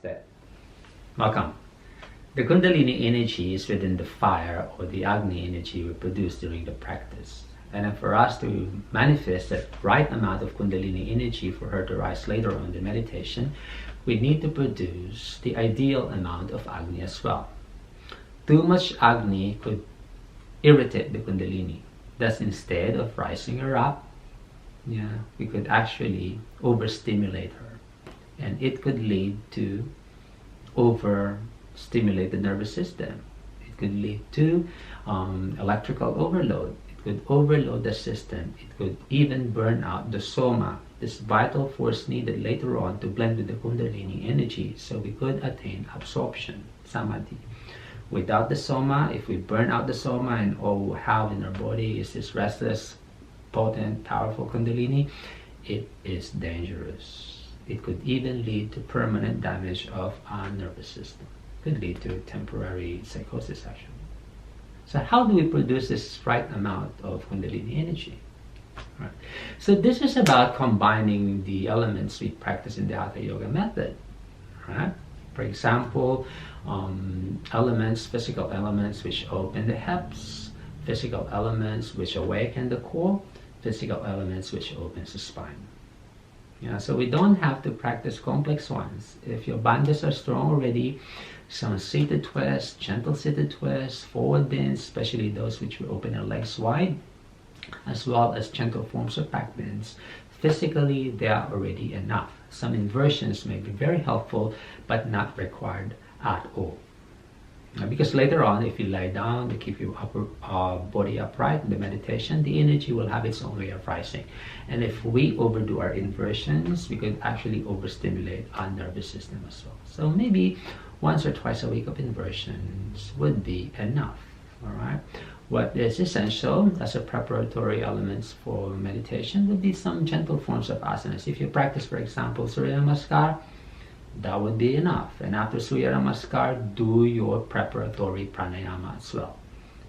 Namaste. Welcome. The Kundalini energy is within the fire or the Agni energy we produce during the practice. And for us to manifest that right amount of Kundalini energy for her to rise later on in the meditation, we need to produce the ideal amount of Agni as well. Too much Agni could irritate the Kundalini. Thus, instead of rising her up, we could actually overstimulate her. And it could lead to overstimulate the nervous system. It could lead to electrical overload. It could overload the system. It could even burn out the Soma, this vital force needed later on to blend with the Kundalini energy so we could attain absorption, Samadhi. Without the Soma, if we burn out the Soma and all we have in our body is this restless, potent, powerful Kundalini, it is dangerous. It could even lead to permanent damage of our nervous system. It could lead to temporary psychosis actually. So how do we produce this right amount of Kundalini energy? Right. So this is about combining the elements we practice in the Hatha Yoga method. Right? For example, physical elements which open the hips, physical elements which awaken the core, physical elements which opens the spine. So we don't have to practice complex ones. If your bandhas are strong already, some seated twists, gentle seated twists, forward bends, especially those which will open our legs wide, as well as gentle forms of back bends, physically they are already enough. Some inversions may be very helpful, but not required at all. Because later on, if you lie down to keep your upper body upright in the meditation, the energy will have its own way of rising. And if we overdo our inversions, we could actually overstimulate our nervous system as well. So maybe once or twice a week of inversions would be enough. All right. What is essential as a preparatory elements for meditation would be some gentle forms of asanas. If you practice, for example, Surya Namaskar, that would be enough. And after Surya Namaskar, do your preparatory pranayama as well.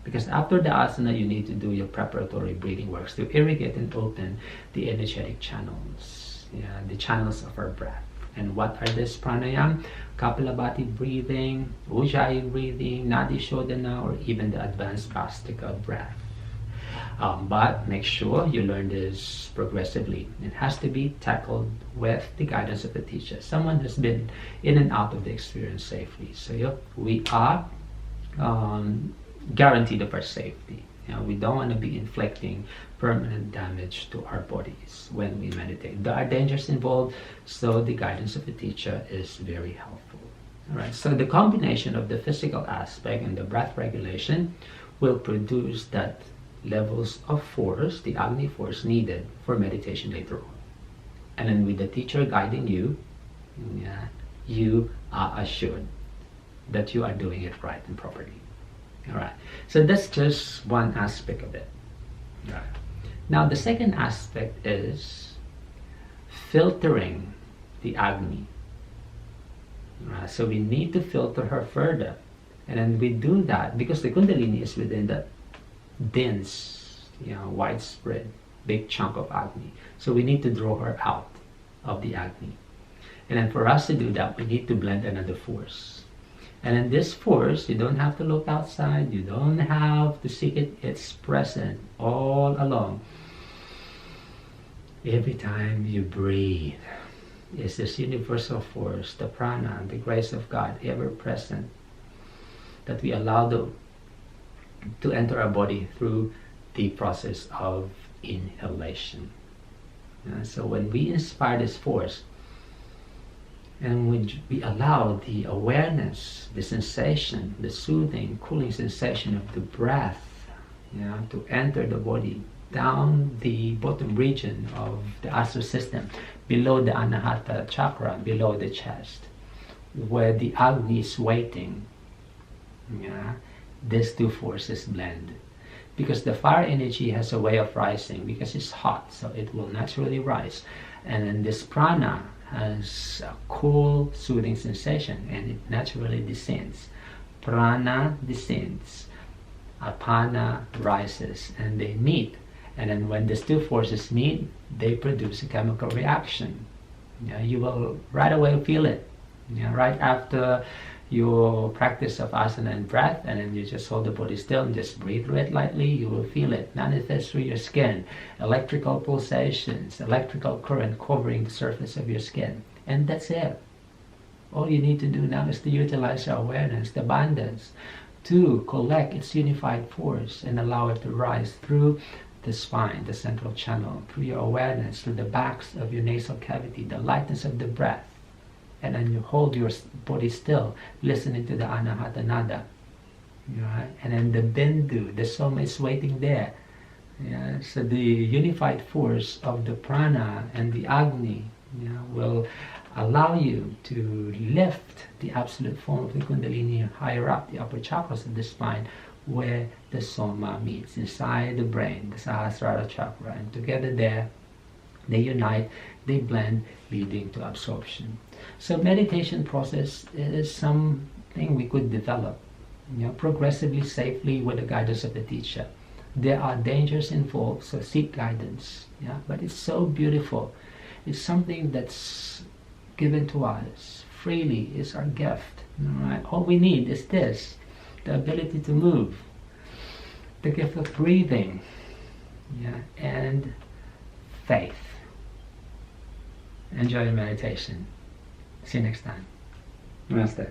Because after the asana, you need to do your preparatory breathing works to irrigate and open the energetic channels, the channels of our breath. And what are these pranayama? Kapalabhati breathing, Ujjayi breathing, Nadi Shodhana, or even the advanced Bhastika breath. But make sure you learn this progressively. It has to be tackled with the guidance of the teacher, someone who's been in and out of the experience safely. So we are guaranteed of our safety. We don't want to be inflicting permanent damage to our bodies when we meditate. There are dangers involved, so the guidance of the teacher is very helpful. All right. So the combination of the physical aspect and the breath regulation will produce that levels of force, the Agni force needed for meditation later on. And then with the teacher guiding you, you are assured that you are doing it right and properly. All right. So that's just one aspect of it. All right. Now the second aspect is filtering the Agni. All right. So we need to filter her further. And then we do that because the Kundalini is within that dense, widespread, big chunk of Agni. So we need to draw her out of the Agni. And then for us to do that, we need to blend another force. And in this force, you don't have to look outside, you don't have to seek it, it's present all along. Every time you breathe, is this universal force, the Prana, the grace of God, ever present, that we allow to enter our body through the process of inhalation. So when we inspire this force, and when we allow the awareness, the sensation, the soothing, cooling sensation of the breath, to enter the body down the bottom region of the astral system, below the Anahata chakra, below the chest, where the Agni is waiting, these two forces blend. Because the fire energy has a way of rising, because it's hot, so it will naturally rise. And then this prana has a cool, soothing sensation, and it naturally descends. Prana descends, apana rises, and they meet. And then when these two forces meet, they produce a chemical reaction. You will right away feel it. Yeah, right after your practice of asana and breath, and then you just hold the body still and just breathe through it lightly, you will feel it manifest through your skin. Electrical pulsations, electrical current covering the surface of your skin. And that's it. All you need to do now is to utilize your awareness, the bandhas, to collect its unified force and allow it to rise through the spine, the central channel, through your awareness, through the backs of your nasal cavity, the lightness of the breath. And then you hold your body still, listening to the Anahata Nada. Right? And then the Bindu, the Soma is waiting there. Yeah? So the unified force of the Prana and the Agni, will allow you to lift the absolute form of the Kundalini higher up, the upper chakras of the spine, where the Soma meets, inside the brain, the Sahasrara chakra. And together there, they unite, they blend, leading to absorption. So meditation process is something we could develop, progressively, safely, with the guidance of the teacher. There are dangers involved, so seek guidance. But it's so beautiful. It's something that's given to us freely. It's our gift. Right? All we need is this: the ability to move, the gift of breathing, and faith. Enjoy your meditation. See you next time. Namaste.